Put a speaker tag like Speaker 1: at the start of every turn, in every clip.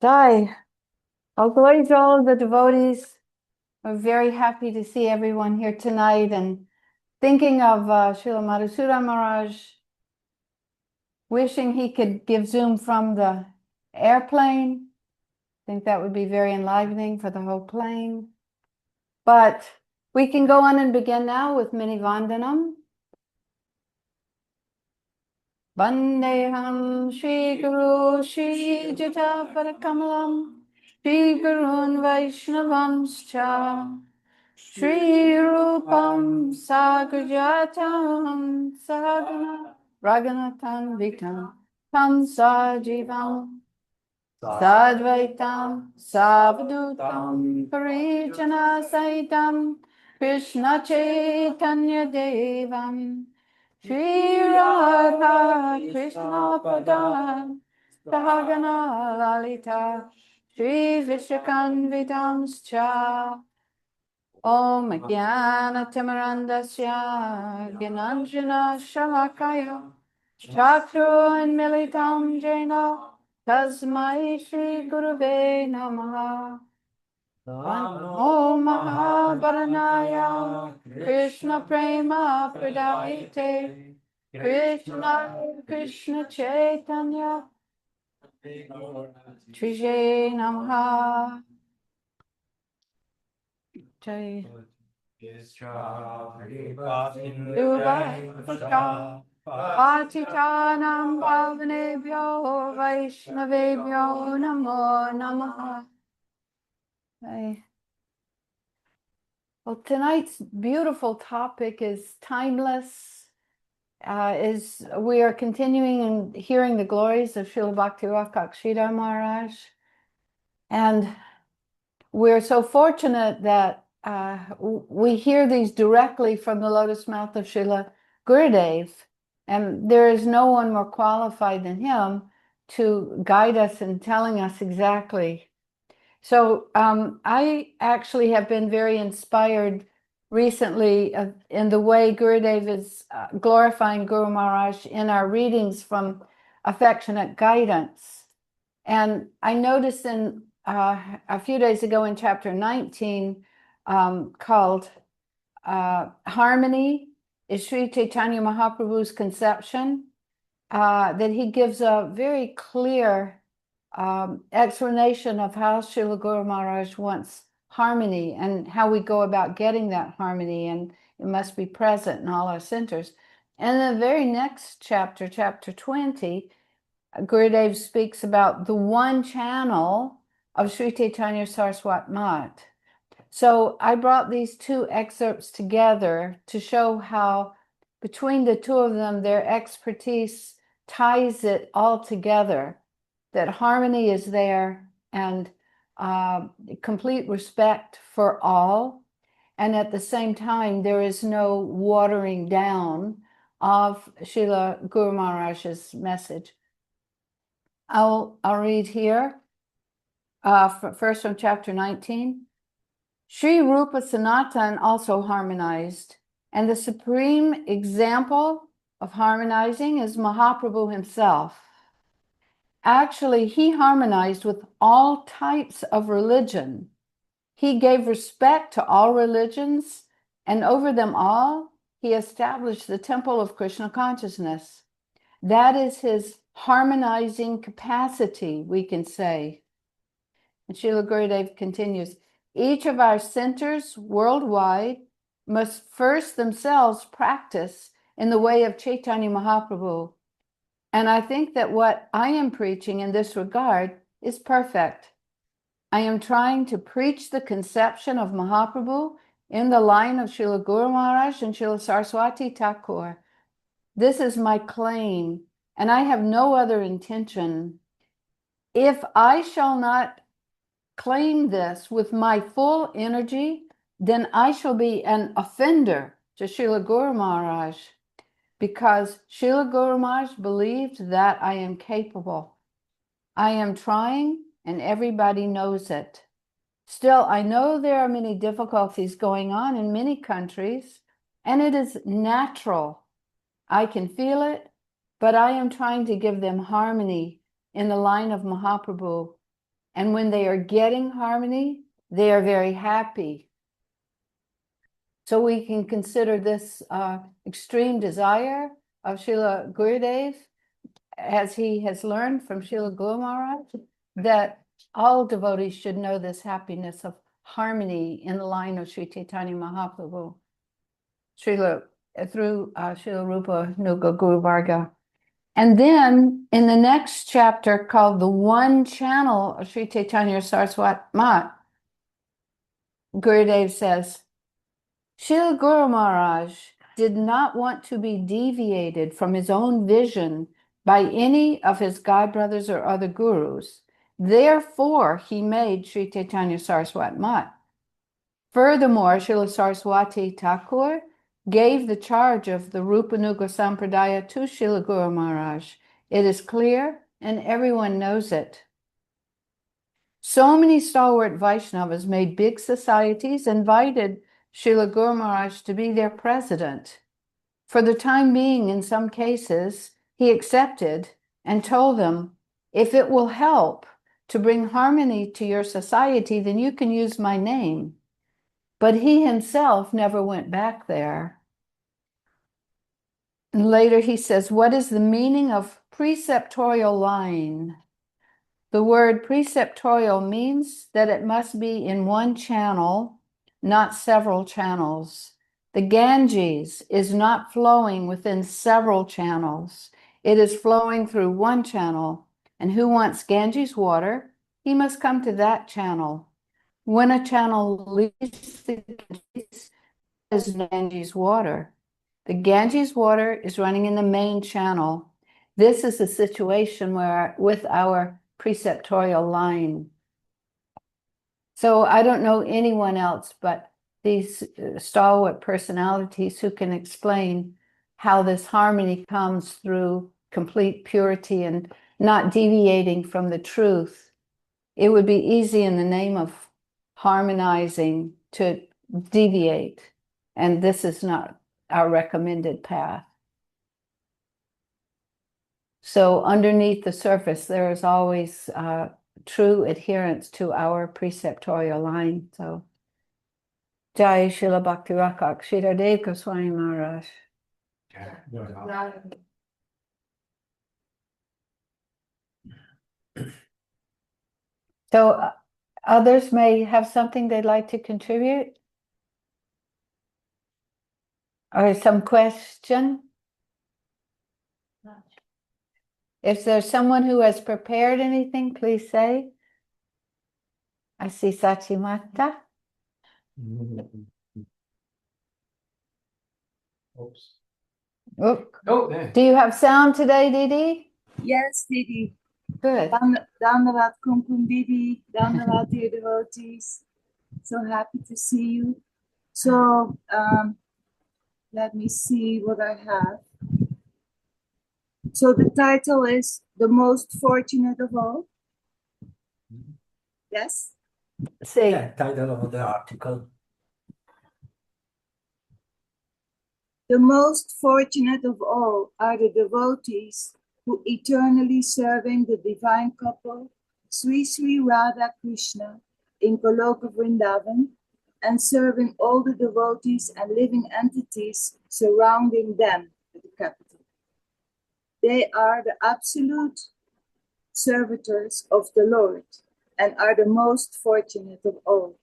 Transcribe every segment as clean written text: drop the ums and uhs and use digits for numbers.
Speaker 1: Dai, I'll glory to all of the devotees. We're very happy to see everyone here tonight and thinking of Srila Madhusudana Maharaj, wishing he could give Zoom from the airplane. I think that would be very enlivening for the whole plane. But we can go on and begin now with Mini Vandanam. Vandeham Shri Guru Shri Jata Parakamalam Shri Gurun Vaishnavamscha Shri Rupam Sagrajatam Sagana Raghunathan Vitam Tam Sajivam Sadvaitam Savdutam Parijana Saitam Krishna Chaitanya Devam Shri Radha Krishna Padam Sahagana Lalita Shri Vishakanvidamscha Om Jnana Timarandasya Gyananjana Shalakaya Chakru Militam Jena Tasmai Shri Guruve Namaha Om Mahabaranaya Krishna Prema Pradayate Krishna Chaitanya Trije Namaha Jai Patitanam Pavanebhyo Vaishnavebhyo Namo Namaha. Well, tonight's beautiful topic is timeless. We are continuing and hearing the glories of Srila Bhakti-Rakshita Maharaj. And we're so fortunate that we hear these directly from the lotus mouth of Srila Gurudev. And there is no one more qualified than him to guide us in telling us exactly. So I actually have been very inspired recently in the way Gurudev is glorifying Guru Maharaj in our readings from Affectionate Guidance. And I noticed in a few days ago in chapter 19 called Harmony is Sri Chaitanya Mahaprabhu's conception, that he gives a very clear explanation of how Srila Guru Maharaj wants harmony and how we go about getting that harmony, and it must be present in all our centers. And in the very next chapter, chapter 20, Gurudev speaks about the one channel of Sri Chaitanya Saraswat Mat. So I brought these two excerpts together to show how between the two of them, their expertise ties it all together, that harmony is there and complete respect for all. And at the same time, there is no watering down of Srila Guru Maharaj's message. I'll read here, first from chapter 19. Sri Rupa Sanatan also harmonized, and the supreme example of harmonizing is Mahaprabhu himself. Actually, he harmonized with all types of religion. He gave respect to all religions, and over them all, he established the temple of Krishna consciousness. That is his harmonizing capacity, we can say. And Srila Gurudev continues, each of our centers worldwide must first themselves practice in the way of Chaitanya Mahaprabhu. And I think that what I am preaching in this regard is perfect. I am trying to preach the conception of Mahaprabhu in the line of Srila Guru Maharaj and Srila Saraswati Thakur. This is my claim, and I have no other intention. If I shall not claim this with my full energy, then I shall be an offender to Srila Guru Maharaj, because Srila Guru Maharaj believed that I am capable. I am trying, and everybody knows it. Still, I know there are many difficulties going on in many countries, and it is natural. I can feel it, but I am trying to give them harmony in the line of Mahaprabhu. And when they are getting harmony, they are very happy. So we can consider this extreme desire of Srila Gurudev, as he has learned from Srila Guru Maharaj, that all devotees should know this happiness of harmony in the line of Sri Chaitanya Mahaprabhu, through Srila Rupa Nuga Guru Varga. And then in the next chapter called The One Channel of Sri Chaitanya Saraswati Mat, Gurudev says, Srila Guru Maharaj did not want to be deviated from his own vision by any of his godbrothers or other gurus. Therefore, he made Sri Chaitanya Saraswati Mat. Furthermore, Srila Saraswati Thakur gave the charge of the Rupanuga Sampradaya to Srila Guru Maharaj. It is clear, and everyone knows it. So many stalwart Vaishnavas made big societies, invited Srila Guru Maharaj to be their president. For the time being, in some cases, he accepted and told them, if it will help to bring harmony to your society, then you can use my name. But he himself never went back there. And later he says, what is the meaning of preceptorial line? The word preceptorial means that it must be in one channel, not several channels. The Ganges is not flowing within several channels. It is flowing through one channel. And who wants Ganges water? He must come to that channel. When a channel leaves the Ganges, is Ganges water. The Ganges water is running in the main channel. This is a situation where, with our preceptorial line. So I don't know anyone else but these stalwart personalities who can explain how this harmony comes through complete purity and not deviating from the truth. It would be easy in the name of harmonizing to deviate, and this is not our recommended path. So underneath the surface, there is always true adherence to our preceptorial line. So, Jai Srila Bhakti Rakak, Sridhar Dev Goswami Maharaj. So, others may have something they'd like to contribute? Or some question? If there's someone who has prepared anything, please say. I see Sachimata.
Speaker 2: Oops.
Speaker 1: Oh,
Speaker 2: There.
Speaker 1: do you have sound today, Didi?
Speaker 3: Yes, Didi.
Speaker 1: Good.
Speaker 3: Dandavat Kumkum Didi, Dandavat dear devotees. So happy to see you. So let me see what I have. So the title is The Most Fortunate of All. Yes?
Speaker 1: See.
Speaker 2: Yeah, title of the article.
Speaker 3: The most fortunate of all are the devotees who eternally serving the divine couple, Sri Sri Radha Krishna, in Goloka Vrindavan, and serving all the devotees and living entities surrounding them at the capital. They are the absolute servitors of the Lord and are the most fortunate of all.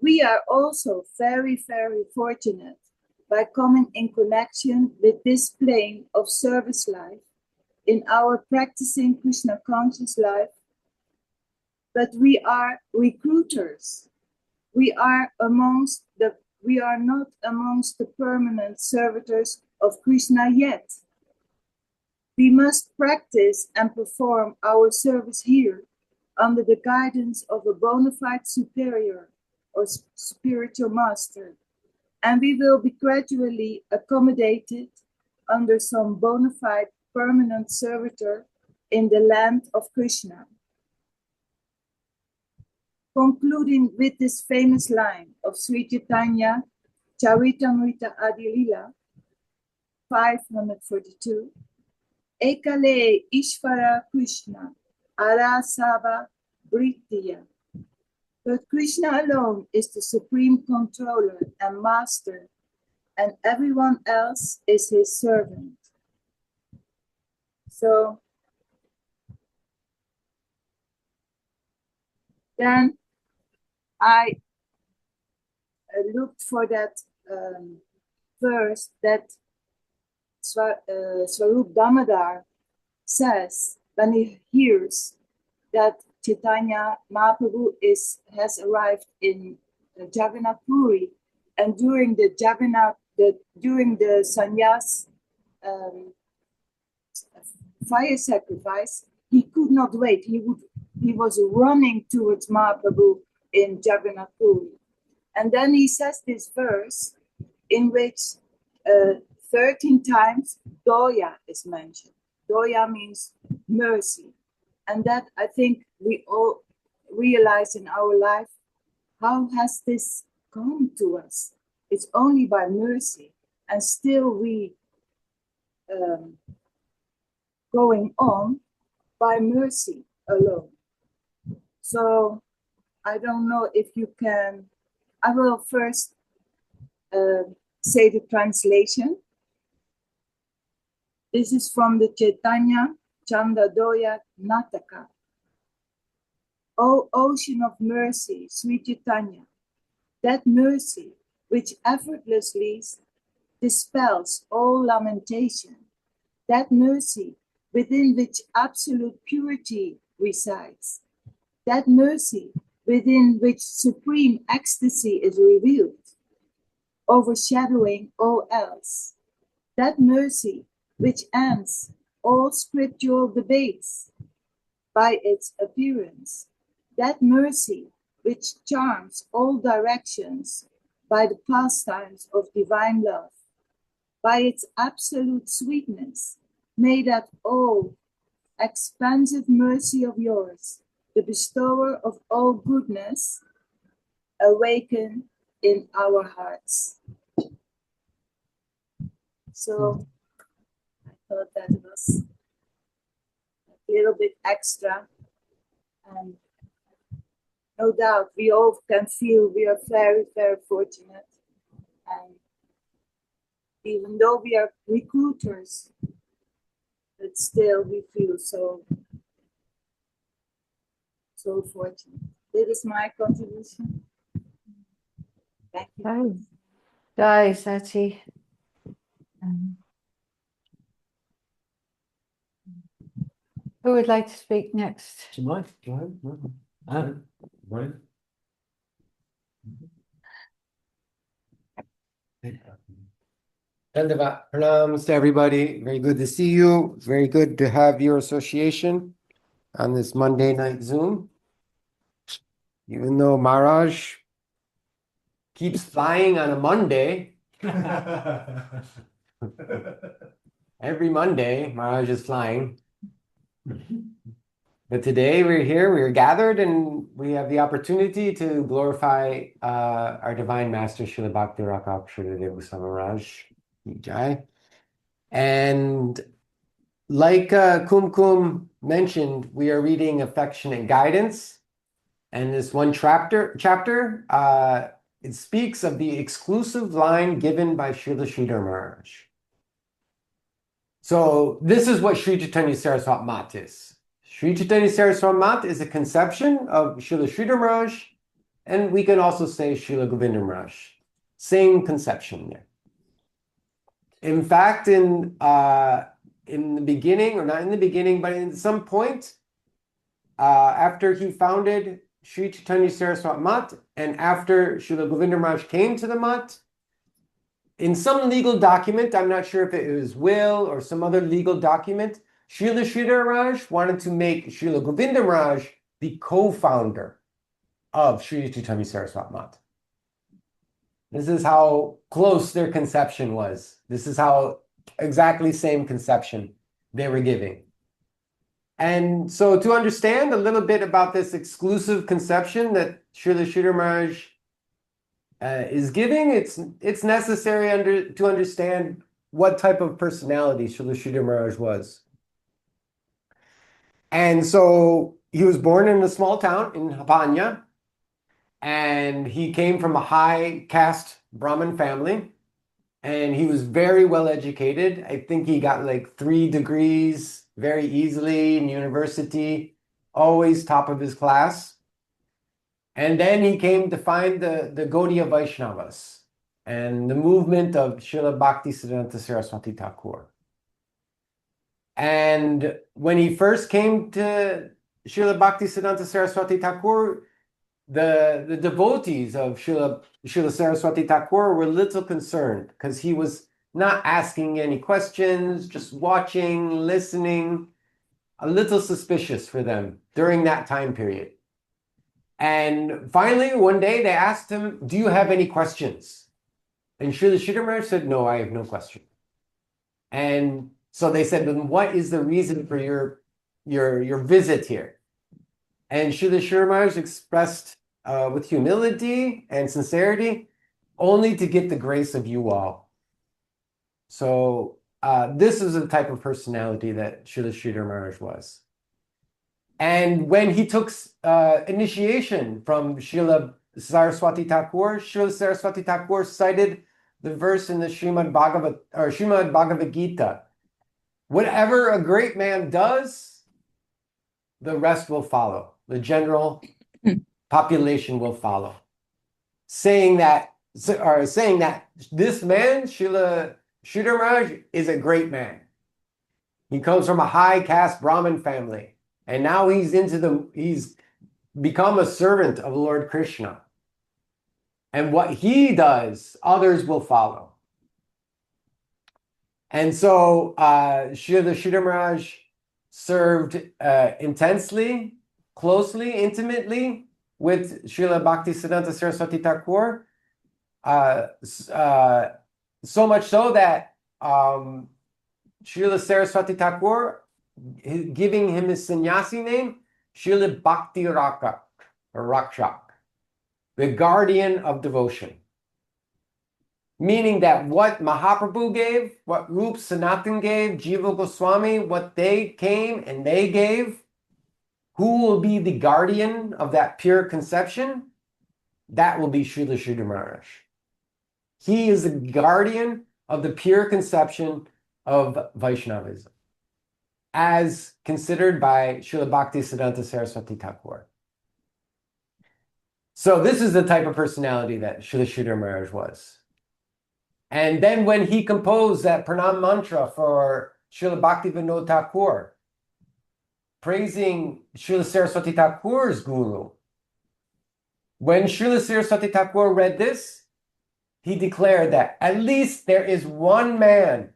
Speaker 3: We are also very, very fortunate by coming in connection with this plane of service life in our practicing Krishna conscious life. But we are recruiters. We are not amongst the permanent servitors of Krishna yet. We must practice and perform our service here under the guidance of a bona fide superior or spiritual master, and we will be gradually accommodated under some bona fide permanent servitor in the land of Krishna. Concluding with this famous line of Sri Chaitanya Charitamrita Adilila 542, Ekale Ishvara Krishna Arasava Vritya. But Krishna alone is the supreme controller and master, and everyone else is his servant. So then I looked for that verse that Swarup Damodar says when he hears that Chaitanya Mahaprabhu has arrived in Jagannath Puri, and during the sannyas fire sacrifice, he could not wait. He was running towards Mahaprabhu in Jagannath Puri. And then he says this verse in which 13 times Doya is mentioned. Doya means mercy. And that I think we all realize in our life, how has this come to us? It's only by mercy. And still we going on by mercy alone. So I don't know if you can, I will first say the translation. This is from the Chaitanya Chandadoya Nataka. O ocean of mercy, sweet Chaitanya, that mercy which effortlessly dispels all lamentation, that mercy within which absolute purity resides, that mercy within which supreme ecstasy is revealed, overshadowing all else, that mercy which ends all scriptural debates by its appearance, that mercy which charms all directions by the pastimes of divine love, by its absolute sweetness, may that all expansive mercy of yours, the bestower of all goodness, awaken in our hearts. So I thought that was a little bit extra, and no doubt we all can feel we are very, very fortunate. And even though we are recruiters, but still we feel so fortunate. This is my contribution. Thank you.
Speaker 1: Jai Sachi. Who would like to speak next?
Speaker 2: Do you mind? Right.
Speaker 4: Dandavat pranams to everybody. Very good to see you. Very good to have your association on this Monday night Zoom. Even though Maharaj keeps flying on a Monday, every Monday Maharaj is flying. But today we're here, we're gathered, and we have the opportunity to glorify our Divine Master Srila Bhakti Rakshaka Deva Samaraj. Jai. And like Kumkum mentioned, we are reading Affectionate Guidance, and this one chapter it speaks of the exclusive line given by Srila Sridhar Maharaj. So this is what Sri Chaitanya Saraswat Mat is. Sri Chaitanya Saraswat Mat is a conception of Srila Sridhar Maharaj, and we can also say Srila Govinda Maharaj. Same conception there. In fact, in the beginning, or not in the beginning, but in some point, after he founded Sri Chaitanya Saraswat Mat, and after Srila Govinda Maharaj came to the Mat, in some legal document, I'm not sure if it was will or some other legal document, Srila Sridhar Maharaj wanted to make Srila Govinda Maharaj the co-founder of Sri Chaitanya Saraswat Mat. This is how close their conception was. This is how exactly same conception they were giving. And so to understand a little bit about this exclusive conception that Srila Sridhar Maharaj is giving, it's necessary to understand what type of personality Srila Sridhar Maharaj was. And so, he was born in a small town in Hapanya, and he came from a high caste Brahmin family, and he was very well educated. I think he got like 3 degrees very easily in university, always top of his class. And then he came to find the Gaudiya Vaishnavas and the movement of Srila Bhaktisiddhanta Saraswati Thakur. And when he first came to Srila Bhaktisiddhanta Saraswati Thakur, the devotees of Srila Saraswati Thakur were a little concerned because he was not asking any questions, just watching, listening, a little suspicious for them during that time period. And finally, one day they asked him, "Do you have any questions?" And Srila Sridhar Maharaj said, "No, I have no question." And so they said, "Then what is the reason for your visit here?" And Srila Sridhar Maharaj expressed with humility and sincerity, only to get the grace of you all. So this is the type of personality that Srila Sridhar Maharaj was. And when he took initiation from Srila Saraswati Thakur, Srila Saraswati Thakur cited the verse in the Srimad Bhagavad Gita. Whatever a great man does, the rest will follow. The general population will follow. Saying that this man, Srila Sridhar Maharaj, is a great man. He comes from a high caste Brahmin family. And now he's become a servant of Lord Krishna. And what he does, others will follow. And so Srila Sridhar Maharaj served intensely, closely, intimately with Srila Bhaktisiddhanta Saraswati Thakur. So much so that Srila Saraswati Thakur, giving him his sannyasi name, Srila Bhakti Rakshak, the guardian of devotion. Meaning that what Mahaprabhu gave, what Rup Sanatan gave, Jiva Goswami, what they came and they gave, who will be the guardian of that pure conception? That will be Srila Sridhar Maharaj. He is the guardian of the pure conception of Vaishnavism, as considered by Srila Bhaktisiddhanta Saraswati Thakur. So this is the type of personality that Srila Sridhar Maharaj was. And then when he composed that pranam mantra for Srila Bhaktivinoda Thakur, praising Srila Saraswati Thakur's guru, when Srila Saraswati Thakur read this, he declared that at least there is one man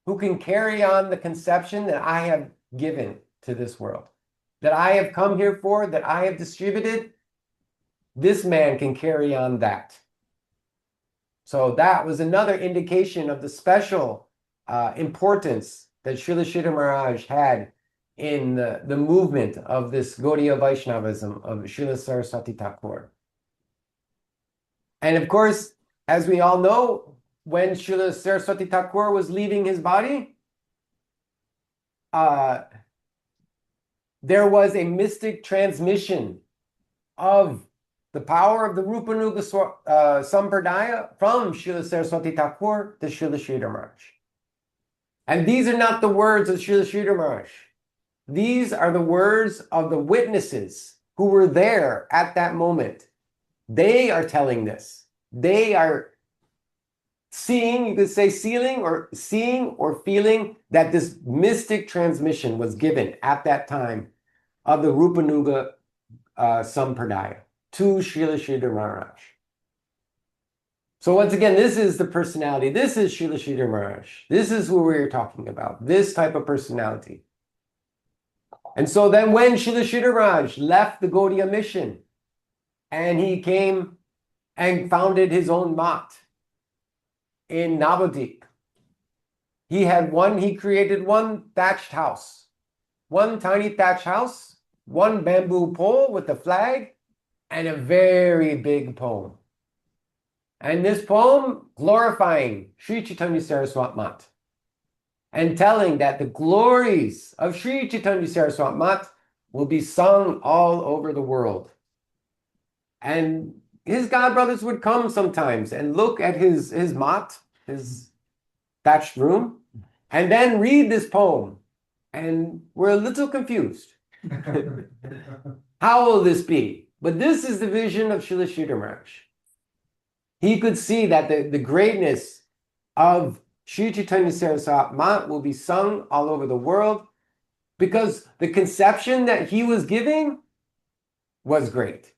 Speaker 4: who can carry on the conception that I have given to this world, that I have come here for, that I have distributed. This man can carry on that. So that was another indication of the special importance that Srila Sridhar Maharaj had in the movement of this Gaudiya Vaishnavism of Srila Saraswati Thakur. And of course, as we all know, when Srila Saraswati Thakur was leaving his body, there was a mystic transmission of the power of the Rupanuga Sampradaya from Srila Saraswati Thakur to Srila Sridhar Maharaj. And these are not the words of Srila Sridhar Maharaj. These are the words of the witnesses who were there at that moment. They are telling this. They are seeing, you could say seeing or feeling that this mystic transmission was given at that time of the Rupanuga Sampradaya to Srila Sridhar Maharaj. So once again, this is the personality. This is Srila Sridhar Maharaj. This is who we're talking about, this type of personality. And so then when Srila Sridhar Maharaj left the Gaudiya mission and he came and founded his own mat in Navadvip, he created one thatched house, one tiny thatched house, one bamboo pole with a flag, and a very big poem. And this poem glorifying Sri Chaitanya Saraswat Mat and telling that the glories of Sri Chaitanya Saraswat Mat will be sung all over the world. And his godbrothers would come sometimes and look at his mat, his thatched room, and then read this poem. And we're a little confused. How will this be? But this is the vision of Srila Sridhar Maharaj. He could see that the greatness of Sri Chaitanya Saraswati Mat will be sung all over the world because the conception that he was giving was great.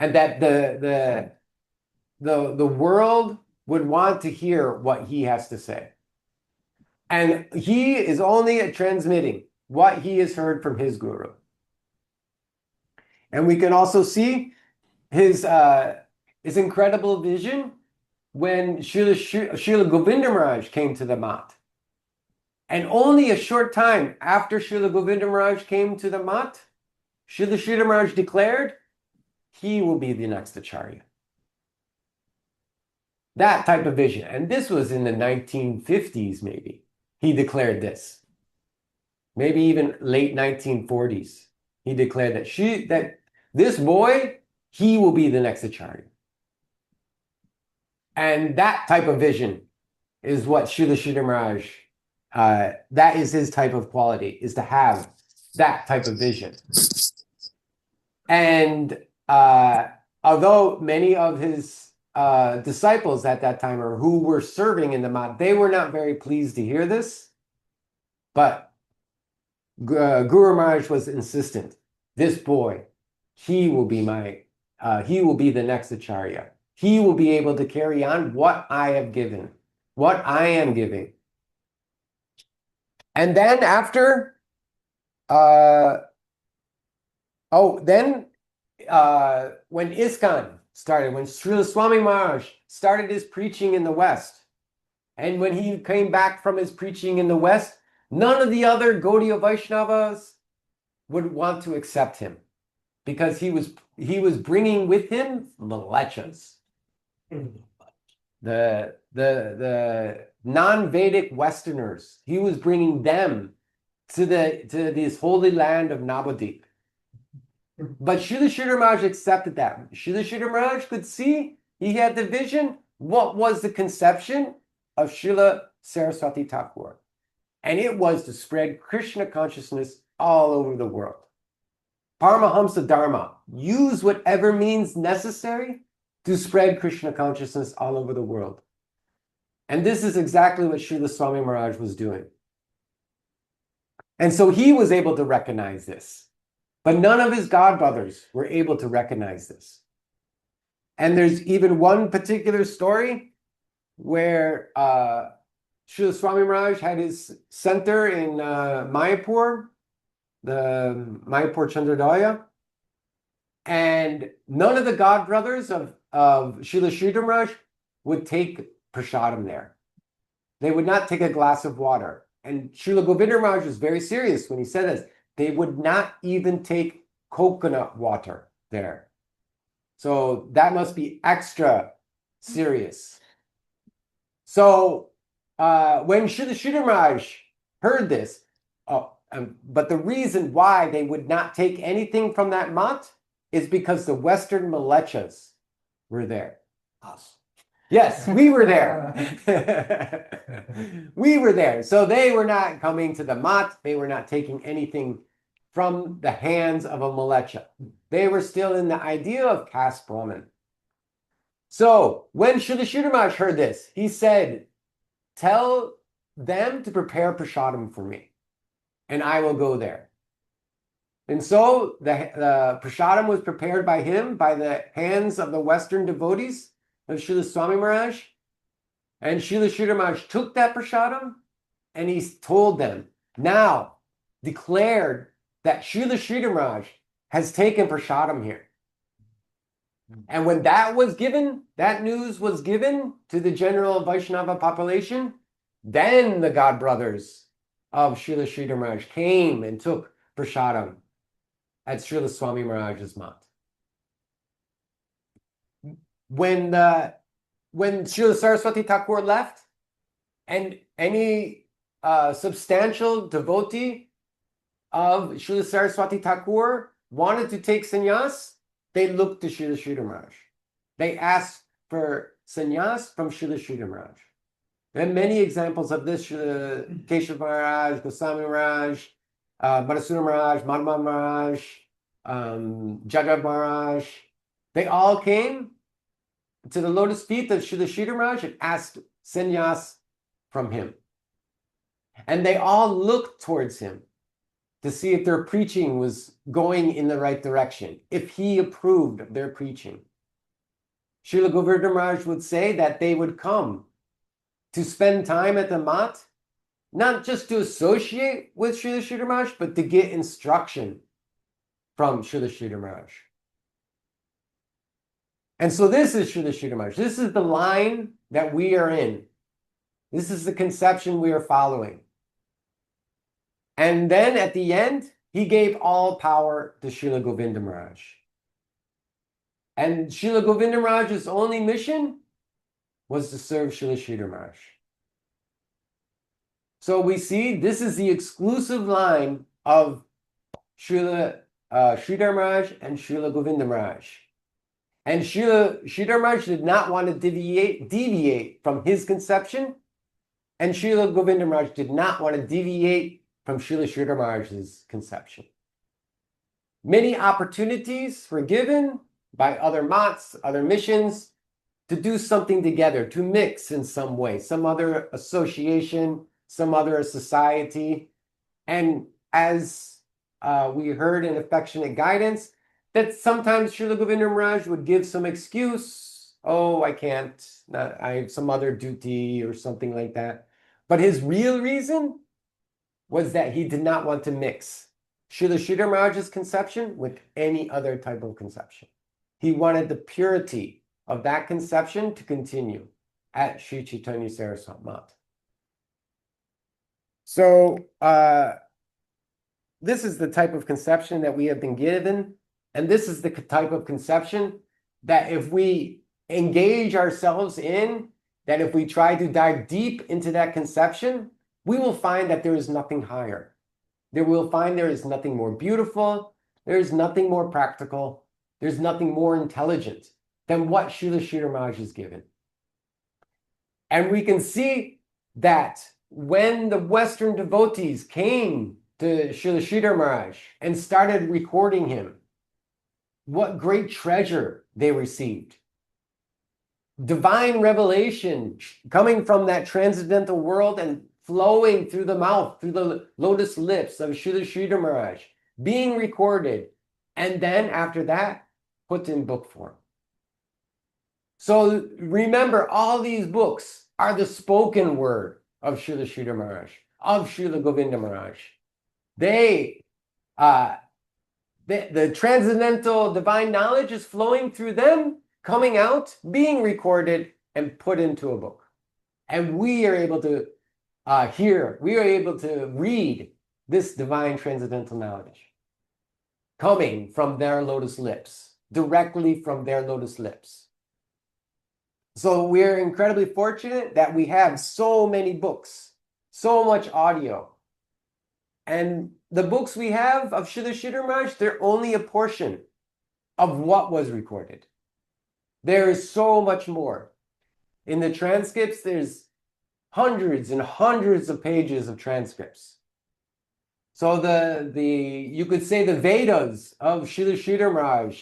Speaker 4: And that the world would want to hear what he has to say. And he is only transmitting what he has heard from his guru. And we can also see his incredible vision when Srila Govinda Maharaj came to the mat. And only a short time after Srila Govinda Maharaj came to the mat, Srila Sridhar Maharaj declared, he will be the next Acharya. That type of vision. And this was in the 1950s, maybe. He declared this. Maybe even late 1940s. He declared that this boy, he will be the next Acharya. And that type of vision is what Srila Sridhar Maharaj, that is his type of quality, is to have that type of vision. And although many of his disciples at that time, or who were serving in the mat, they were not very pleased to hear this. But Guru Maharaj was insistent. This boy, he will be the next Acharya. He will be able to carry on what I have given, what I am giving. And then after, when ISKCON started, when Srila Swami Maharaj started his preaching in the West, and when he came back from his preaching in the West, none of the other Gaudiya Vaishnavas would want to accept him because he was bringing with him Mlechas. The non-Vedic Westerners, he was bringing them to this holy land of Navadvip. But Srila Sridhar Maharaj accepted that. Srila Sridhar Maharaj could see, he had the vision, what was the conception of Srila Saraswati Thakur. And it was to spread Krishna consciousness all over the world. Paramahamsa Dharma, use whatever means necessary to spread Krishna consciousness all over the world. And this is exactly what Srila Swami Maharaj was doing. And so he was able to recognize this. But none of his godbrothers were able to recognize this. And there's even one particular story where Srila Swami Maharaj had his center in Mayapur, the Mayapur Chandrodaya, and none of the godbrothers of Srila Sridhar Maharaj would take prasadam there. They would not take a glass of water. And Srila Govinda Maharaj was very serious when he said this. They would not even take coconut water there. So that must be extra serious. So when Srila Sridhar Maharaj heard this, but the reason why they would not take anything from that mat is because the Western Mlechas were there.
Speaker 2: Us.
Speaker 4: Yes, we were there. We were there. So they were not coming to the mat. They were not taking anything from the hands of a Mlecha. They were still in the idea of caste Brahmin. So when Srila Sridhar Maharaj heard this, he said, tell them to prepare prasadam for me, and I will go there. And so the prasadam was prepared by him, by the hands of the Western devotees of Srila Swami Maharaj. And Srila Sridhar Maharaj took that prasadam and he told them, now declared that Srila Sridhar Maharaj has taken prasadam here. And when that was given, that news was given to the general Vaishnava population, then the godbrothers of Srila Sridhar Maharaj came and took prasadam at Srila Swami Maharaj's mat. When Srila Saraswati Thakur left, and any substantial devotee of Srila Saraswati Thakur wanted to take sannyas, they looked to Srila Sridhar Maharaj. They asked for sannyas from Srila Sridhar Maharaj. There are many examples of this. Srila Keshav Maharaj, Goswami Maharaj, Madhusudana Maharaj, Madhava Maharaj, Jagat Maharaj. They all came to the lotus feet of Srila Sridhar Maharaj and asked sannyas from him. And they all looked towards him to see if their preaching was going in the right direction, if he approved of their preaching. Srila Govardhan Maharaj would say that they would come to spend time at the mat, not just to associate with Srila Sridhar Maharaj, but to get instruction from Srila Sridhar Maharaj. And so this is Srila Sridhar Maharaj. This is the line that we are in. This is the conception we are following. And then at the end, he gave all power to Srila Govinda Maharaj. And Srila Govinda Maharaj's only mission was to serve Srila Sridhar Maharaj. So we see this is the exclusive line of Srila Sridhar Maharaj and Srila Govinda Maharaj. And Srila Sridhar Maharaj did not want to deviate from his conception, and Srila Govinda Maharaj did not want to deviate from Srila Sridhar Maharaj's conception. Many opportunities were given by other mats, other missions, to do something together, to mix in some way, some other association, some other society. And as we heard in Affectionate Guidance, that sometimes Srila Govinda Maharaj would give some excuse. Oh, I can't, I have some other duty or something like that. But his real reason was that he did not want to mix Srila Sridhar Maharaj's conception with any other type of conception. He wanted the purity of that conception to continue at Sri Chaitanya Saraswati Mat. So this is the type of conception that we have been given, and this is the type of conception that if we engage ourselves in, that if we try to dive deep into that conception, we will find that there is nothing higher. There will find there is nothing more beautiful, there is nothing more practical, there's nothing more intelligent than what Srila Sridhar Maharaj has given. And we can see that when the Western devotees came to Srila Sridhar Maharaj and started recording him, what great treasure they received. Divine revelation coming from that transcendental world and flowing through the mouth, through the lotus lips of Srila Sridhar Maharaj, being recorded, and then after that, put in book form. So remember, all these books are the spoken word of Srila Sridhar Maharaj, of Srila Govinda Maharaj. The transcendental divine knowledge is flowing through them, coming out, being recorded, and put into a book. And we are able to we are able to read this divine transcendental knowledge coming from their lotus lips, directly from their lotus lips. So we're incredibly fortunate that we have so many books, so much audio. And the books we have of Srila Sridhar Maharaj, they're only a portion of what was recorded. There is so much more. In the transcripts, there's hundreds and hundreds of pages of transcripts. So you could say the Vedas of Srila Sridhar Maharaj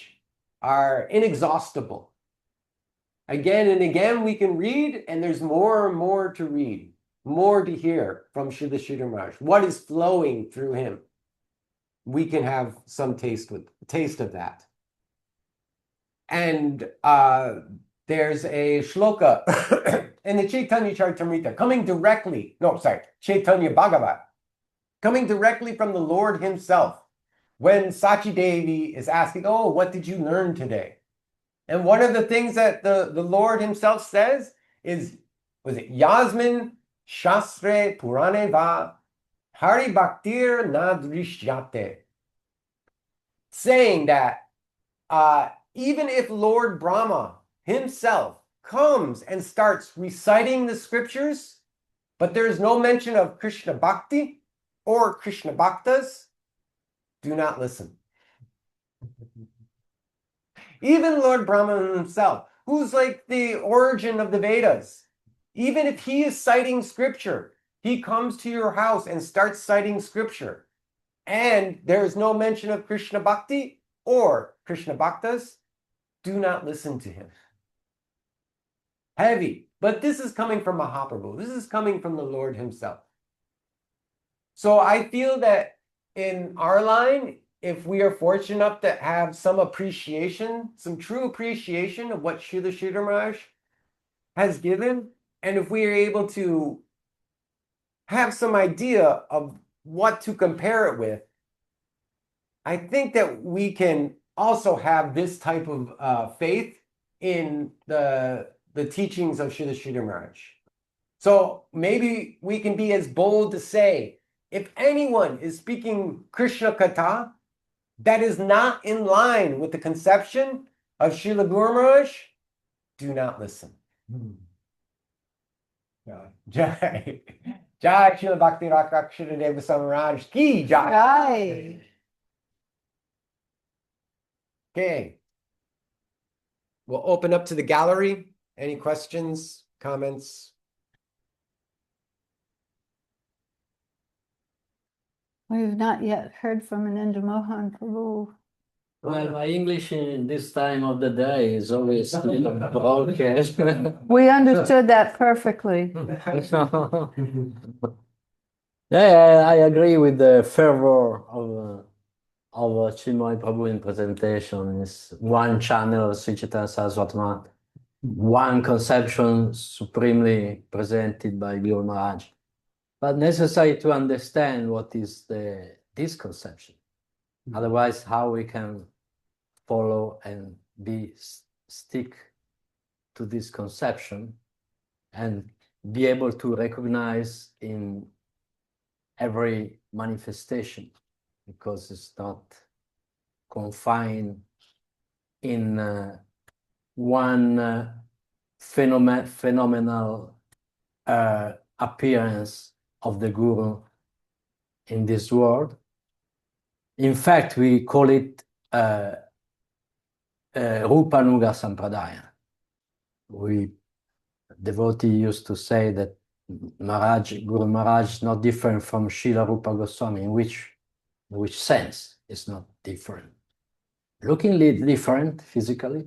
Speaker 4: are inexhaustible. Again and again we can read, and there's more and more to read, more to hear from Srila Sridhar Maharaj. What is flowing through him? We can have some taste of that. And there's a shloka in the Chaitanya Charitamrita Chaitanya Bhagavat, coming directly from the Lord himself, when Sachi Devi is asking, oh, what did you learn today? And one of the things that the Lord himself says is, was it Yasmin Shastre Purane Va Hari Bhaktir Na Drishyate? Saying that even if Lord Brahma himself comes and starts reciting the scriptures, but there is no mention of Krishna Bhakti or Krishna Bhaktas, do not listen. Even Lord Brahma himself, who's like the origin of the Vedas, even if he is citing scripture, he comes to your house and starts citing scripture, and there is no mention of Krishna Bhakti or Krishna Bhaktas, do not listen to him. Heavy. But this is coming from Mahaprabhu. This is coming from the Lord himself. So I feel that in our line, if we are fortunate enough to have some appreciation, some true appreciation of what Srila Sridhar Maharaj has given, and if we are able to have some idea of what to compare it with, I think that we can also have this type of faith in the teachings of Srila Sridhar Maharaj. So maybe we can be as bold to say, if anyone is speaking Krishna Katha that is not in line with the conception of Srila Guru Maharaj, do not listen. Jai. Jai Srila Bhakti Rakshana Deva Samaraj Ki Jai.
Speaker 1: Right.
Speaker 4: Okay. We'll open up to the gallery. Any questions, comments?
Speaker 1: We've not yet heard from Ananda Mohan Prabhu.
Speaker 2: Well, my English in this time of the day is always broken.
Speaker 1: We understood that perfectly.
Speaker 2: Yeah, I agree with the fervor of Chinmoy Prabhu in presentation. Is one channel, Sri Chaitanya Saraswati Math, one conception supremely presented by Guru Maharaj. But necessary to understand what is this conception. Otherwise, how we can follow and stick to this conception and be able to recognize in every manifestation, because it's not confined in one phenomenal appearance of the Guru in this world. In fact, we call it Rupanuga Sampradaya. Devotee used to say that Guru Maharaj is not different from Srila Rupa Goswami. In which sense it's not different? Looking different physically,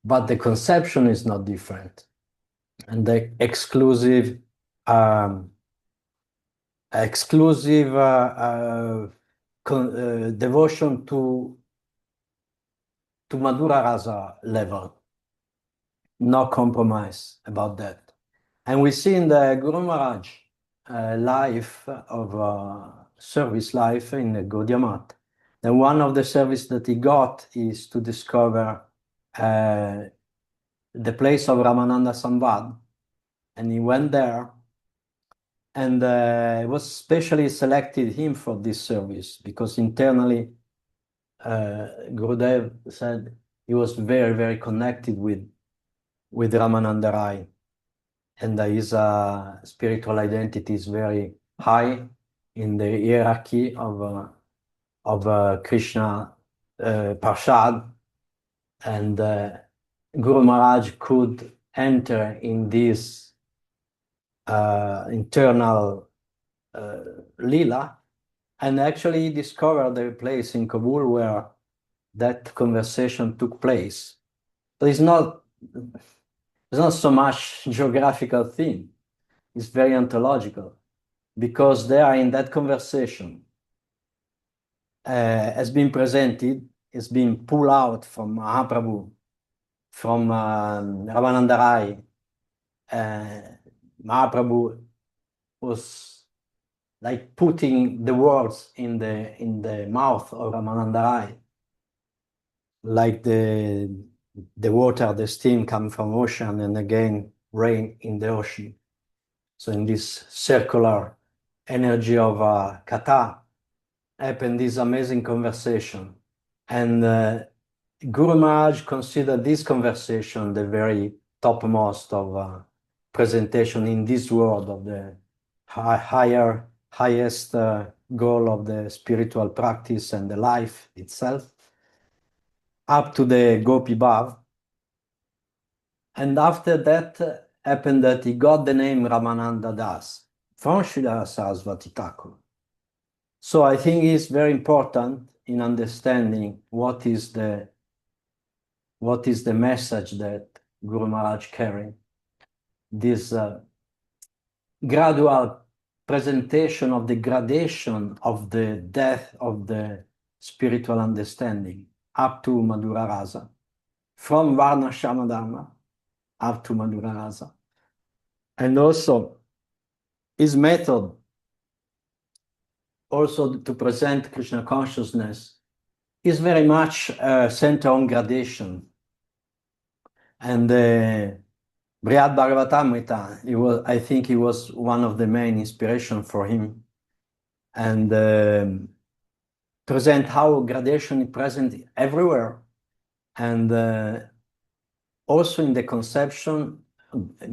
Speaker 2: but the conception is not different. And the exclusive devotion to Madhura Rasa level. No compromise about that. And we see in the Guru Maharaj life of service life in the Gaudiya Math, and one of the service that he got is to discover the place of Ramananda Samvad, and he went there, and it was specially selected him for this service because internally Gurudev said he was very, very connected with Ramananda Rai, and his spiritual identity is very high in the hierarchy of Krishna Parshad, and Guru Maharaj could enter in this internal lila and actually discover the place in Kabul where that conversation took place. But it's not so much geographical thing. It's very ontological, because there in that conversation has been presented, it's been pulled out from Mahaprabhu, from Ramananda Rai. Mahaprabhu was like putting the words in the mouth of Ramananda Rai, like the water, the steam come from ocean and again rain in the ocean. So in this circular energy of Katha happened this amazing conversation. And Guru Maharaj considered this conversation the very topmost of presentation in this world of the highest goal of the spiritual practice and the life itself, up to the Gopi Bhav. And after that happened that he got the name Ramananda Das from Srila Saraswati Thakur. So I think it's very important in understanding what is the message that Guru Maharaj carrying. This gradual presentation of the gradation of the depth of the spiritual understanding up to Madhura Rasa, from Varna Shama Dharma up to Madhura Rasa. And also his method also to present Krishna consciousness is very much centered on gradation. And Brihad Bhagavatamrita, I think he was one of the main inspiration for him. And present how gradation is present everywhere. And also in the conception,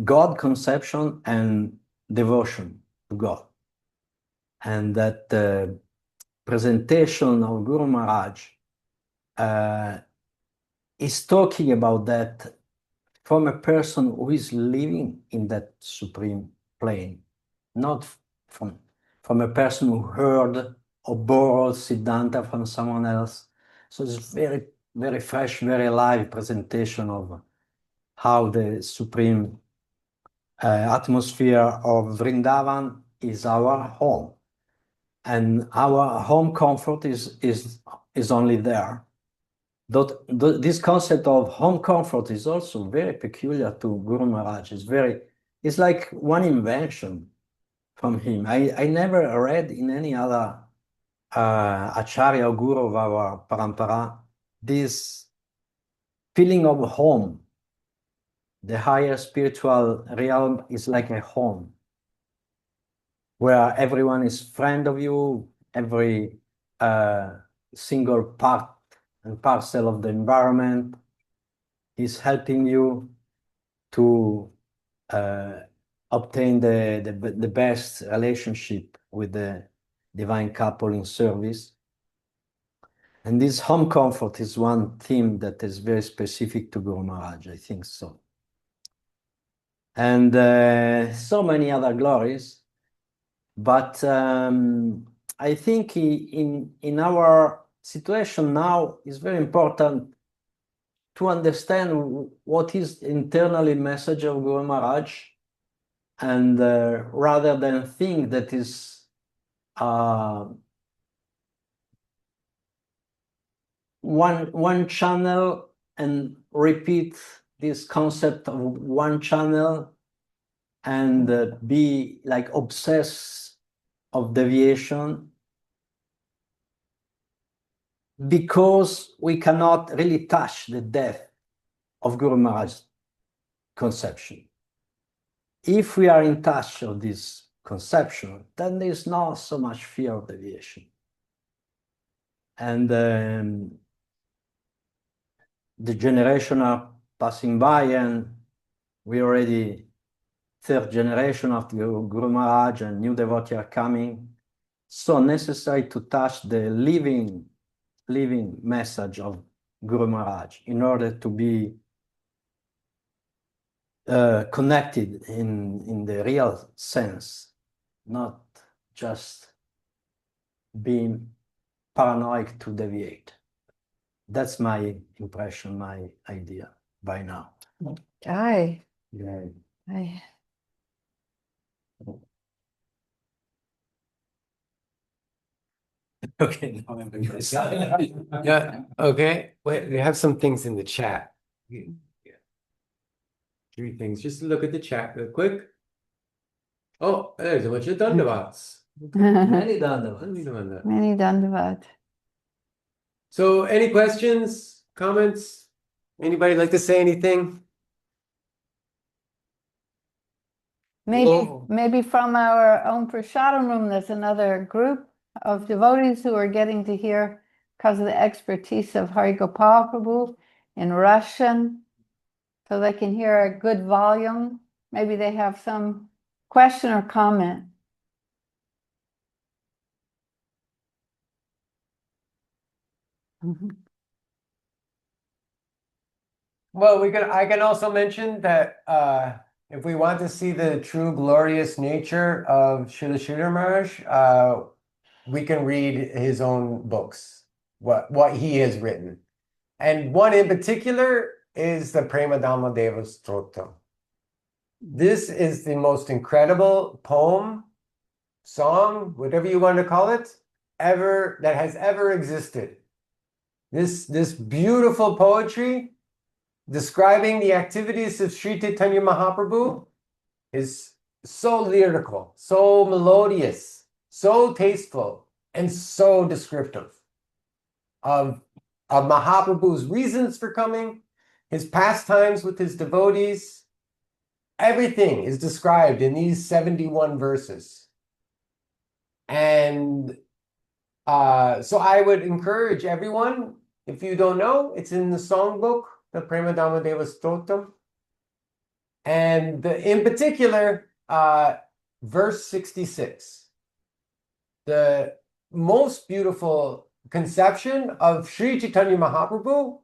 Speaker 2: God conception and devotion to God. And that presentation of Guru Maharaj is talking about that from a person who is living in that supreme plane, not from a person who heard or borrowed Siddhanta from someone else. So it's very, very fresh, very alive presentation of how the supreme atmosphere of Vrindavan is our home. And our home comfort is only there. This concept of home comfort is also very peculiar to Guru Maharaj. It's like one invention from him. I never read in any other Acharya or Guru of our parampara this feeling of home. The higher spiritual realm is like a home where everyone is friend of you, every single part and parcel of the environment is helping you to obtain the best relationship with the divine couple in service. And this home comfort is one theme that is very specific to Guru Maharaj, I think so. And so many other glories. But I think in our situation now, it's very important to understand what is the internally message of Guru Maharaj, and rather than think that is one channel and repeat this concept of one channel and be like obsessed of deviation, because we cannot really touch the depth of Guru Maharaj's conception. If we are in touch of this conception, then there is not so much fear of deviation. And the generation are passing by, and we already third generation of Guru Maharaj, and new devotees are coming. So necessary to touch the living message of Guru Maharaj in order to be connected in the real sense, not just being paranoid to deviate. That's my impression, my idea by now.
Speaker 1: Aye.
Speaker 2: Yeah.
Speaker 1: Aye.
Speaker 2: Okay. Now I'm
Speaker 4: Yeah, okay. Wait, we have some things in the chat. Yeah. 3 things. Just look at the chat real quick. Oh, there's a bunch of Dandavats.
Speaker 2: Many Dandavats.
Speaker 1: Many Dandavat.
Speaker 4: So, any questions, comments? Anybody like to say anything?
Speaker 1: Maybe from our own prasadam room, there's another group of devotees who are getting to hear, because of the expertise of Hari Gopal Prabhu, in Russian, so they can hear a good volume. Maybe they have some question or comment.
Speaker 4: Well, I can also mention that if we want to see the true glorious nature of Srila Sridhar Maharaj, we can read his own books, what he has written. And one in particular is the Prema Dhamma Deva Stotram. This is the most incredible poem, song, whatever you want to call it, that has ever existed. This beautiful poetry describing the activities of Sri Chaitanya Mahaprabhu is so lyrical, so melodious, so tasteful, and so descriptive of Mahaprabhu's reasons for coming, his pastimes with his devotees. Everything is described in these 71 verses. And so I would encourage everyone, if you don't know, it's in the songbook, the Prema Dhamma Deva Stotram. And in particular, verse 66, the most beautiful conception of Sri Chaitanya Mahaprabhu,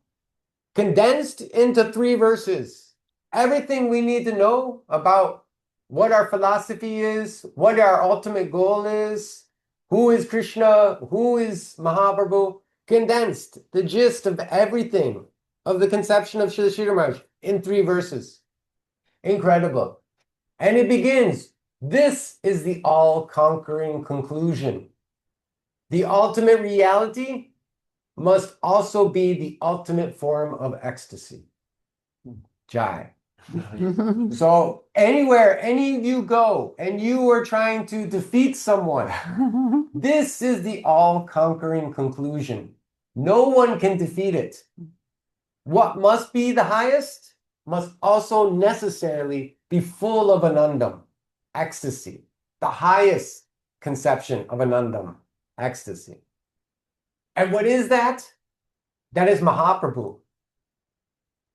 Speaker 4: condensed into 3 verses. Everything we need to know about what our philosophy is, what our ultimate goal is, who is Krishna, who is Mahaprabhu, condensed, the gist of everything of the conception of Srila Sridhar Maharaj in 3 verses. Incredible. And it begins, this is the all-conquering conclusion. The ultimate reality must also be the ultimate form of ecstasy. Jai. So anywhere any of you go and you are trying to defeat someone, this is the all-conquering conclusion. No one can defeat it. What must be the highest must also necessarily be full of anandam, ecstasy, the highest conception of anandam, ecstasy. And what is that? That is Mahaprabhu.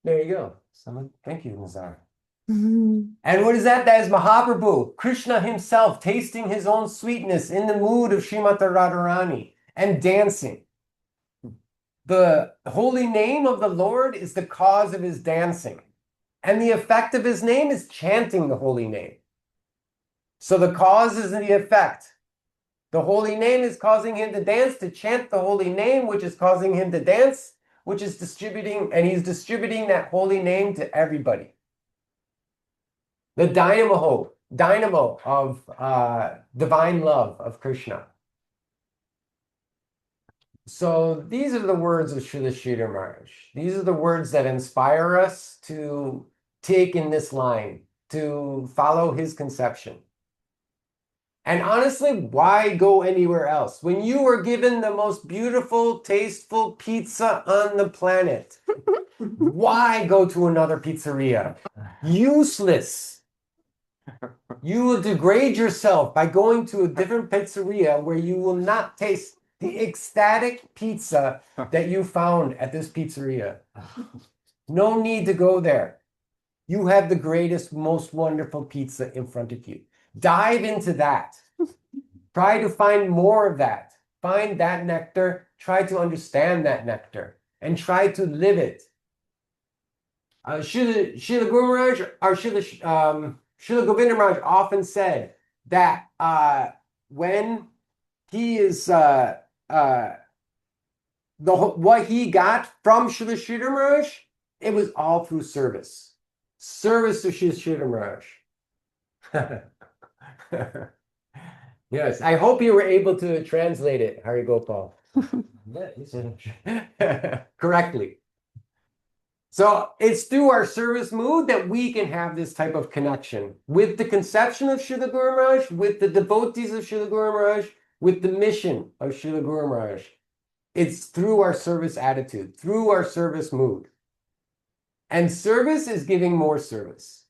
Speaker 4: There you go. Thank you, Nazar. And what is that? That is Mahaprabhu, Krishna himself, tasting his own sweetness in the mood of Srimati Radharani and dancing. The holy name of the Lord is the cause of his dancing. And the effect of his name is chanting the holy name. So the cause is the effect. The holy name is causing him to dance, to chant the holy name, which is causing him to dance, which is distributing, and he's distributing that holy name to everybody. The dynamo of divine love of Krishna. So these are the words of Srila Sridhar Maharaj. These are the words that inspire us to take in this line, to follow his conception. And honestly, why go anywhere else? When you are given the most beautiful, tasteful pizza on the planet, why go to another pizzeria? Useless. You will degrade yourself by going to a different pizzeria where you will not taste the ecstatic pizza that you found at this pizzeria. No need to go there. You have the greatest, most wonderful pizza in front of you. Dive into that. Try to find more of that. Find that nectar. Try to understand that nectar. And try to live it. Srila Guru Maharaj, or Srila Govinda Maharaj often said that when he is what he got from Srila Sridhar Maharaj, it was all through service. Service to Srila Sridhar Maharaj. Yes, I hope you were able to translate it, Hari Gopal. Correctly. So it's through our service mood that we can have this type of connection with the conception of Srila Guru Maharaj, with the devotees of Srila Guru Maharaj, with the mission of Srila Guru Maharaj. It's through our service attitude, through our service mood. And service is giving more service.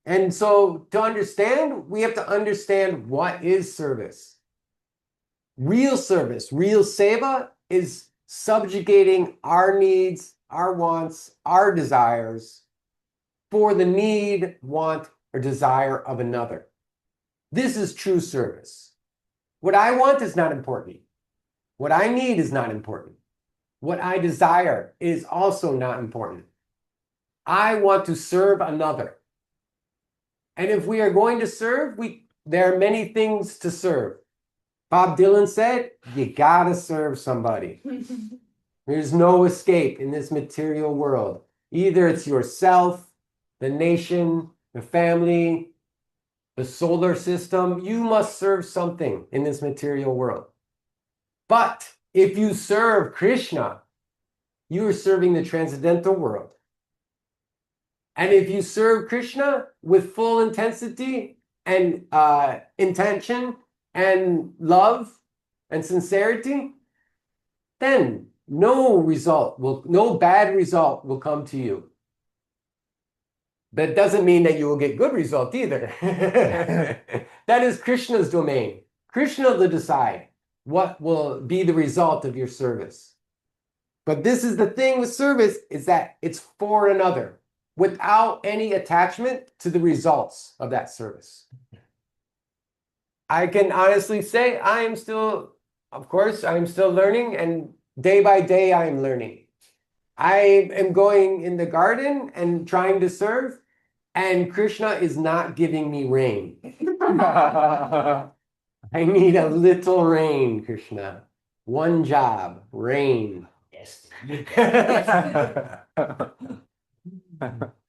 Speaker 4: And so to understand, we have to understand what is service. Real service, real seva is subjugating our needs, our wants, our desires for the need, want, or desire of another. This is true service. What I want is not important. What I need is not important. what I desire is also not important. I want to serve another. And if we are going to serve, there are many things to serve. Bob Dylan said, you gotta serve somebody. There's no escape in this material world. Either it's yourself, the nation, the family, the solar system. You must serve something in this material world. But if you serve Krishna, you are serving the transcendental world. And if you serve Krishna with full intensity and intention and love and sincerity, then no bad result will come to you. That doesn't mean that you will get good result either. That is Krishna's domain. Krishna will decide what will be the result of your service. But this is the thing with service, is that it's for another, without any attachment to the results of that service. I can honestly say I am still learning, and day by day I am learning. I am going in the garden and trying to serve, and Krishna is not giving me rain. I need a little rain, Krishna. One job, rain.
Speaker 2: Yes.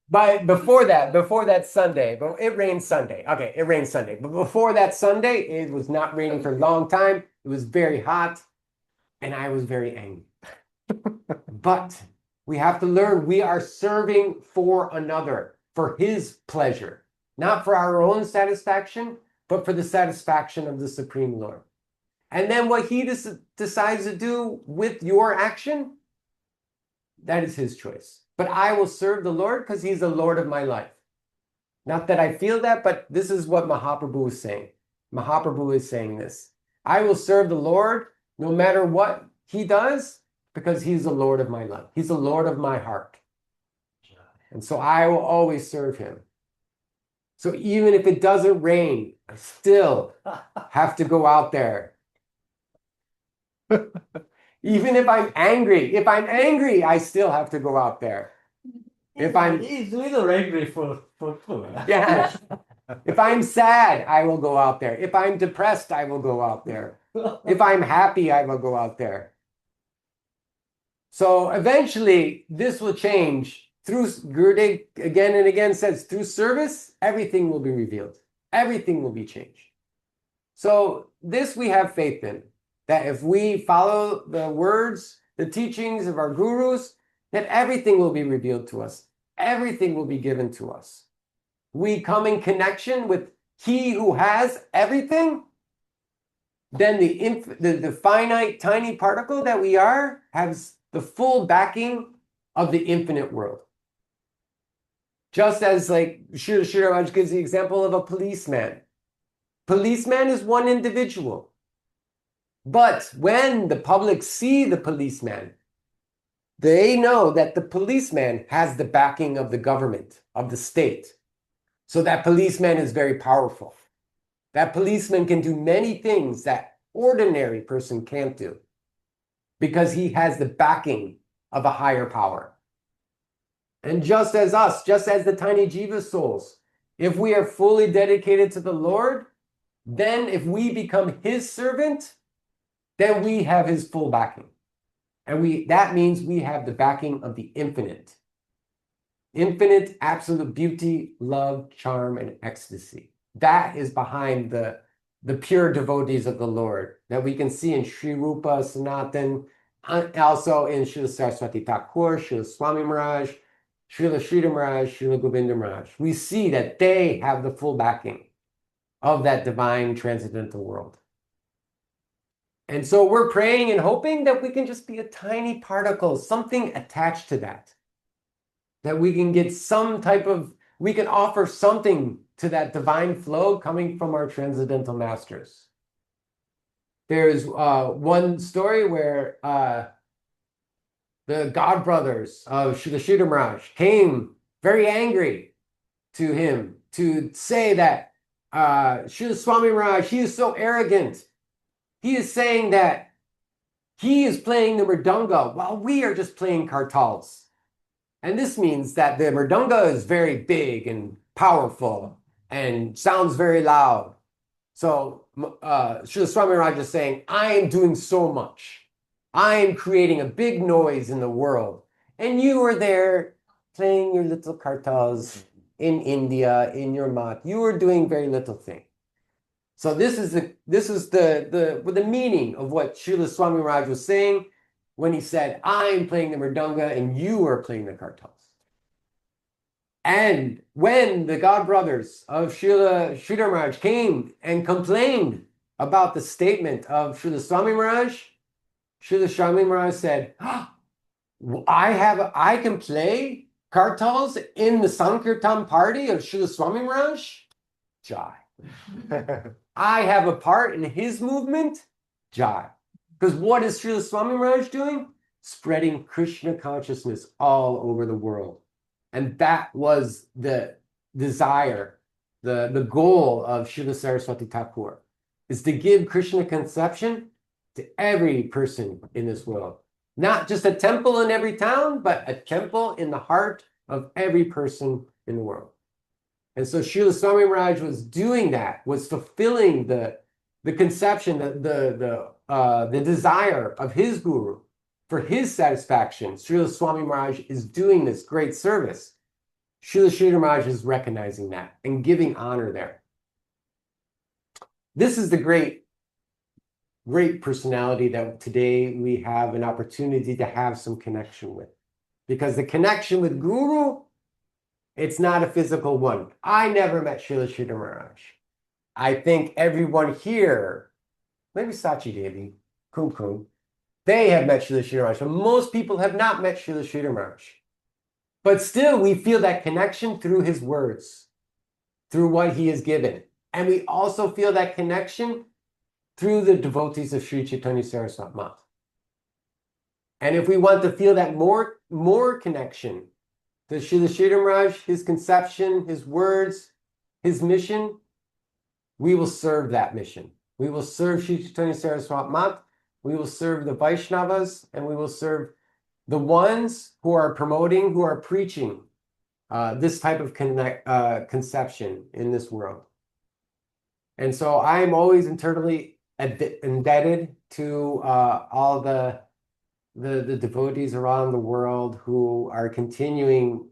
Speaker 4: But before that Sunday, but it rained Sunday. Okay, it rained Sunday. But before that Sunday, it was not raining for a long time. It was very hot, and I was very angry. But we have to learn we are serving for another, for his pleasure, not for our own satisfaction, but for the satisfaction of the Supreme Lord. And then what he decides to do with your action, that is his choice. But I will serve the Lord because he's the Lord of my life. Not that I feel that, but this is what Mahaprabhu is saying. Mahaprabhu is saying this. I will serve the Lord no matter what he does, because he's the Lord of my life. He's the Lord of my heart. And so I will always serve him. So even if it doesn't rain, I still have to go out there. Even if I'm angry, I still have to go out there. If I'm
Speaker 2: He's a little angry for
Speaker 4: yeah. If I'm sad, I will go out there. If I'm depressed, I will go out there. If I'm happy, I will go out there. So eventually, this will change. Through Gurudev again and again says, through service, everything will be revealed. Everything will be changed. So this we have faith in, that if we follow the words, the teachings of our gurus, that everything will be revealed to us. Everything will be given to us. We come in connection with he who has everything, then the finite tiny particle that we are has the full backing of the infinite world. Just as like Srila Raj gives the example of a policeman. Policeman is one individual. But when the public see the policeman, they know that the policeman has the backing of the government, of the state. So that policeman is very powerful. That policeman can do many things that ordinary person can't do, because he has the backing of a higher power. And just as the tiny jiva souls, if we are fully dedicated to the Lord, then if we become his servant, then we have his full backing. And that means we have the backing of the infinite. Infinite, absolute beauty, love, charm, and ecstasy. That is behind the pure devotees of the Lord that we can see in Sri Rupa, Sanatan, also in Srila Saraswati Thakur, Srila Swami Maharaj, Srila Sridhar Maharaj, Srila Govinda Maharaj. We see that they have the full backing of that divine transcendental world. And so we're praying and hoping that we can just be a tiny particle, something attached to that. That we can get we can offer something to that divine flow coming from our transcendental masters. There's one story where the god brothers of Srila Sridhar Maharaj came very angry to him to say that Srila Swami Maharaj, he is so arrogant. He is saying that He is playing the mridanga while we are just playing kartals. And this means that the mridanga is very big and powerful and sounds very loud. So Srila Swami Maharaj is saying, I am doing so much. I am creating a big noise in the world. And you are there playing your little kartals in India, in your mat. You are doing very little thing. So this is the meaning of what Srila Swami Maharaj was saying when he said, I'm playing the mridanga and you are playing the kartals. And when the God brothers of Srila Sridhar Maharaj came and complained about the statement of Srila Swami Maharaj, Srila Swami Maharaj said, I can play kartals in the Sankirtan party of Srila Swami Maharaj? Jai. I have a part in his movement? Jai. Because what is Srila Swami Maharaj doing? Spreading Krishna consciousness all over the world. And that was the desire, the goal of Srila Saraswati Thakur, is to give Krishna conception to every person in this world. Not just a temple in every town, but a temple in the heart of every person in the world. And so Srila Swami Maharaj was doing that, was fulfilling the conception, the desire of his guru for his satisfaction. Srila Swami Maharaj is doing this great service. Srila Sridhar Maharaj is recognizing that and giving honor there. This is the great personality that today we have an opportunity to have some connection with. Because the connection with Guru, it's not a physical one. I never met Srila Sridhar Maharaj. I think everyone here, maybe Sachi Devi, Kumkum, they have met Srila Sridhar Maharaj. But most people have not met Srila Sridhar Maharaj. But still, we feel that connection through his words, through what he has given. And we also feel that connection through the devotees of Sri Chaitanya Saraswati Math. And if we want to feel that more connection to Srila Sridhar Maharaj, his conception, his words, his mission, we will serve that mission. We will serve Sri Chaitanya Saraswati Math, we will serve the Vaishnavas, and we will serve the ones who are promoting, who are preaching this type of conception in this world. And so I'm always internally indebted to all the devotees around the world who are continuing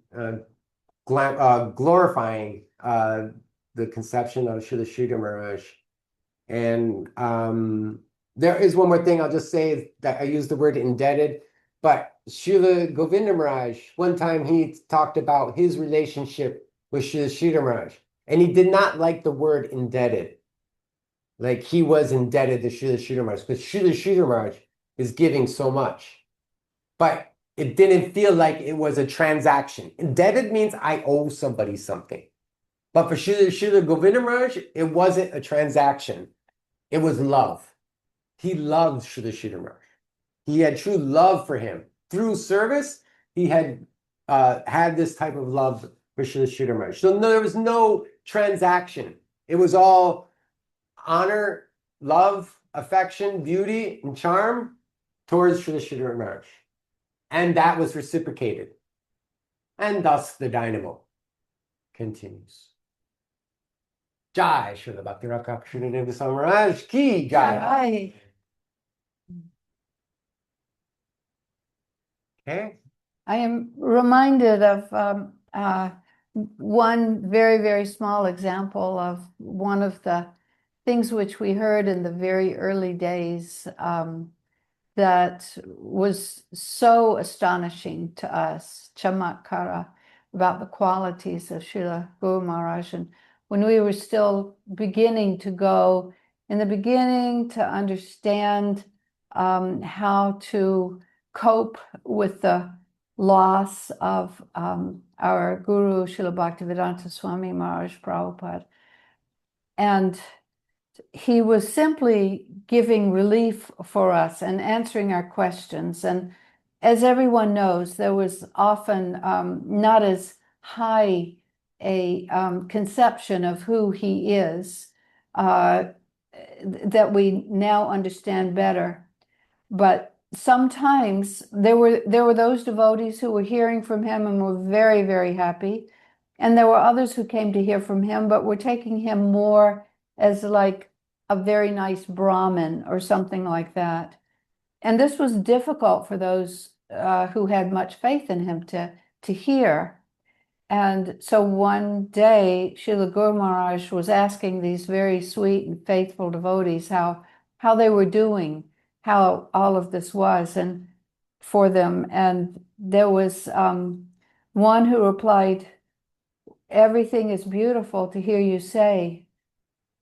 Speaker 4: glorifying the conception of Srila Sridhar Maharaj. And there is one more thing I'll just say, that I use the word indebted, but Srila Govinda Maharaj, one time he talked about his relationship with Srila Sridhar Maharaj, and he did not like the word indebted. Like he was indebted to Srila Sridhar Maharaj, because Srila Sridhar Maharaj is giving so much. But it didn't feel like it was a transaction. Indebted means I owe somebody something. But for Srila Govinda Maharaj, it wasn't a transaction. It was love. He loved Srila Sridhar Maharaj. He had true love for him. Through service, he had had this type of love for Srila Sridhar Maharaj. So no, there was no transaction. It was all honor, love, affection, beauty, and charm towards Srila Sridhar Maharaj. And that was reciprocated. And thus the dynamo continues. Jai Srila Bhakti Rakha Sridhar Goswami Maharaj ki jai.
Speaker 1: Jai.
Speaker 4: Okay.
Speaker 1: I am reminded of one very, very small example of one of the things which we heard in the very early days that was so astonishing to us, Chamatkara, about the qualities of Srila Guru Maharaj. And when we were still beginning to go, in the beginning to understand how to cope with the loss of our Guru, Srila Bhaktivedanta Swami Maharaj Prabhupada. And he was simply giving relief for us and answering our questions. And as everyone knows, there was often not as high a conception of who he is that we now understand better. But sometimes there were those devotees who were hearing from him and were very, very happy. And there were others who came to hear from him, but were taking him more as like a very nice Brahmin or something like that. And this was difficult for those who had much faith in him to hear. And so one day, Srila Guru Maharaj was asking these very sweet and faithful devotees how they were doing, how all of this was, and for them. And there was one who replied, "Everything is beautiful to hear you say,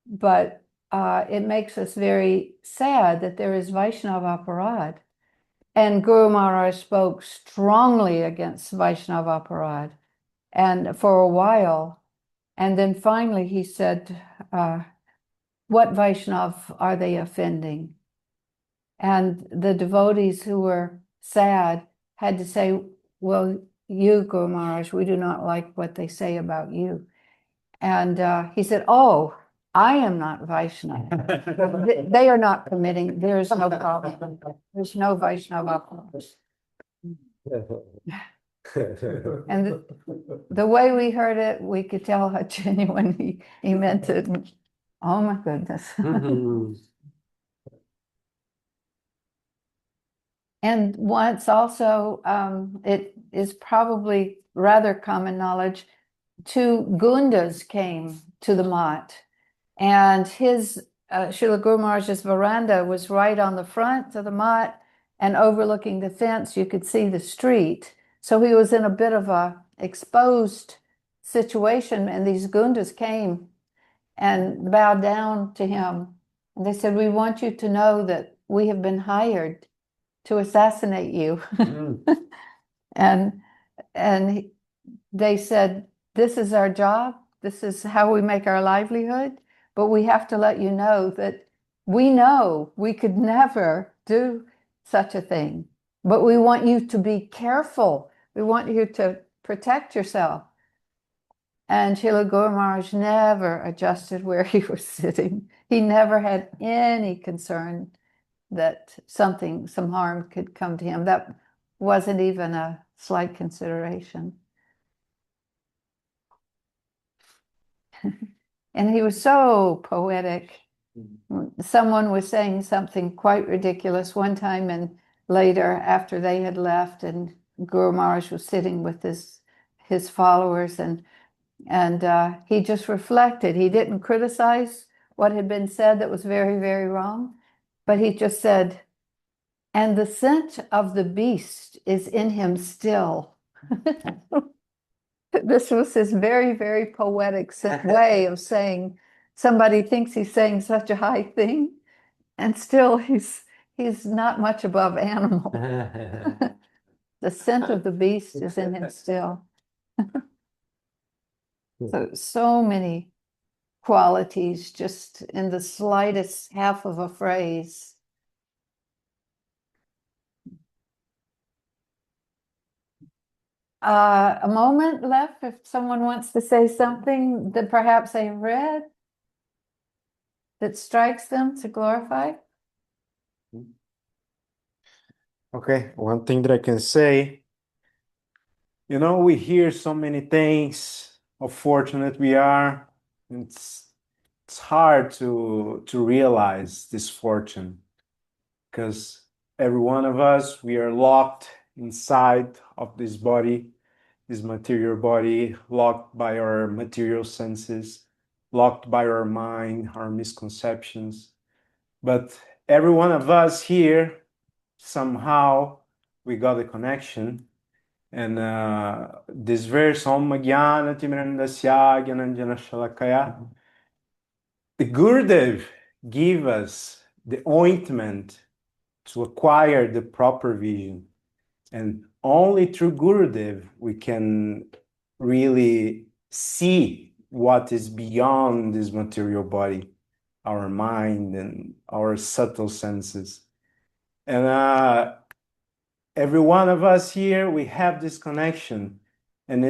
Speaker 1: but it makes us very sad that there is Vaishnava aparad." And Guru Maharaj spoke strongly against Vaishnava aparad, and for a while. And then finally he said, what Vaishnav are they offending? And the devotees who were sad had to say, well, you, Guru Maharaj, we do not like what they say about you. And he said, oh, I am not Vaishnava. They are not committing. There is no problem. There's no Vaishnava. And the way we heard it, we could tell how genuine he meant it. Oh my goodness. And once also, it is probably rather common knowledge, two Gundas came to the Mat, and his Srila Guru Maharaj's veranda was right on the front of the Mat, and overlooking the fence, you could see the street. So he was in a bit of a exposed situation, and these Gundas came and bowed down to him. And they said, we want you to know that we have been hired to assassinate you. And they said, this is our job. This is how we make our livelihood. But we have to let you know that we know we could never do such a thing. But we want you to be careful. We want you to protect yourself. And Srila Guru Maharaj never adjusted where he was sitting. He never had any concern that some harm could come to him. That wasn't even a slight consideration. And he was so poetic. Someone was saying something quite ridiculous one time, and later, after they had left, and Guru Maharaj was sitting with his followers, and he just reflected. He didn't criticize what had been said that was very, very wrong, but he just said, and the scent of the beast is in him still. This was his very, very poetic way of saying, somebody thinks he's saying such a high thing, and still he's not much above animal. The scent of the beast is in him still. So many qualities just in the slightest half of a phrase. A moment left if someone wants to say something that perhaps they read that strikes them to glorify.
Speaker 5: Okay, one thing that I can say, we hear so many things, how fortunate we are. It's hard to realize this fortune, because every one of us, we are locked inside of this body, this material body, locked by our material senses, locked by our mind, our misconceptions. But every one of us here, somehow we got a connection. And this verse, Om Jnana Timirandasya Jnananjana Shalakaya, the Gurudev gave us the ointment to acquire the proper vision. And only through Gurudev we can really see what is beyond this material body, our mind and our subtle senses. And every one of us here, we have this connection, and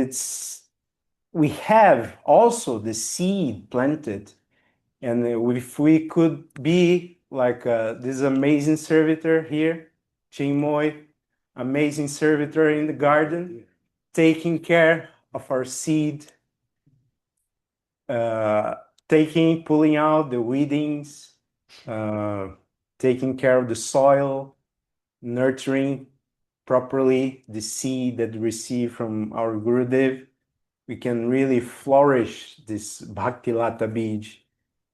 Speaker 5: we have also the seed planted. And if we could be like this amazing servitor here, Chinmoy, amazing servitor in the garden, taking care of our seed, pulling out the weedings, taking care of the soil, nurturing properly the seed that we receive from our Gurudev. We can really flourish this Bhakti Lata Bij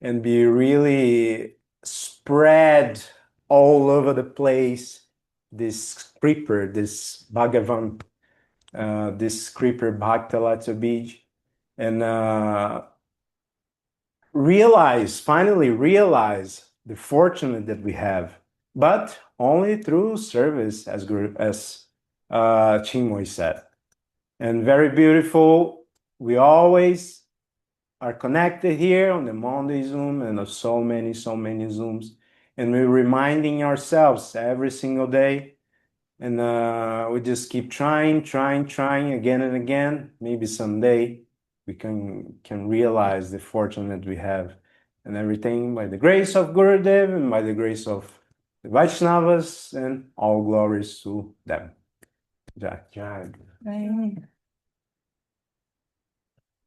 Speaker 5: and be really spread all over the place this creeper, this Bhagavan, this creeper Bhakti Lata Bij, and finally realize the fortune that we have, but only through service, as Chinmoy said. And very beautiful. We always are connected here on the Monday Zoom and of so many Zooms. And we're reminding ourselves every single day. And we just keep trying again and again. Maybe someday we can realize the fortune that we have. And everything by the grace of Gurudev and by the grace of the Vaishnavas, and all glories to them. Jai.
Speaker 1: Right.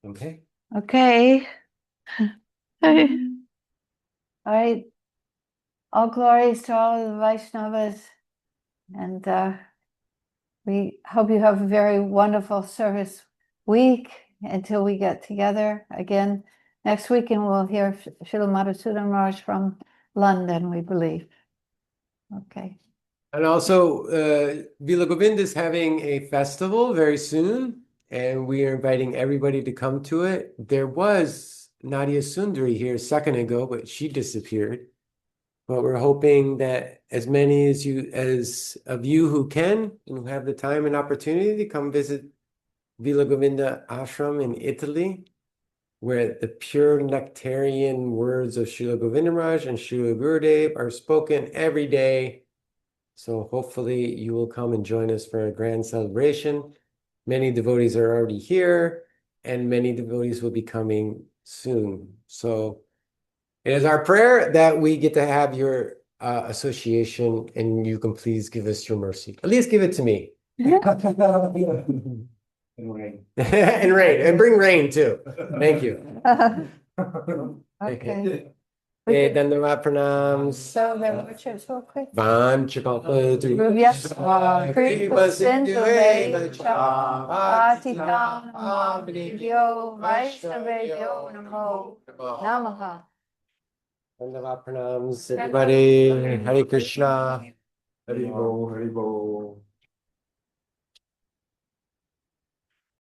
Speaker 2: Okay.
Speaker 1: Okay. All right. All glories to all of the Vaishnavas. And we hope you have a very wonderful service week until we get together again next week, and we'll hear Srila Madhusudan Raj from London, we believe. Okay.
Speaker 4: And also, Vila Govinda is having a festival very soon, and we are inviting everybody to come to it. There was Nadia Sundari here a second ago, but she disappeared. But we're hoping that as many of you who can and who have the time and opportunity to come visit Vila Govinda Ashram in Italy, where the pure nectarian words of Srila Govinda Maharaj and Srila Gurudev are spoken every day. So hopefully you will come and join us for a grand celebration. Many devotees are already here, and many devotees will be coming soon. So it is our prayer that we get to have your association, and you can please give us your mercy. At least give it to me.
Speaker 2: And rain.
Speaker 4: And rain, and bring rain too. Thank you.
Speaker 1: Okay.
Speaker 4: Dandavat pranams.
Speaker 1: So there were church real quick.
Speaker 4: Vanchakalpadru.
Speaker 1: Kripa Sindhuve Patitam Yo Vaishnaveyo Namo Namaha.
Speaker 4: Dandavat pranams, everybody. Hare Krishna.
Speaker 2: Haribo, Haribo.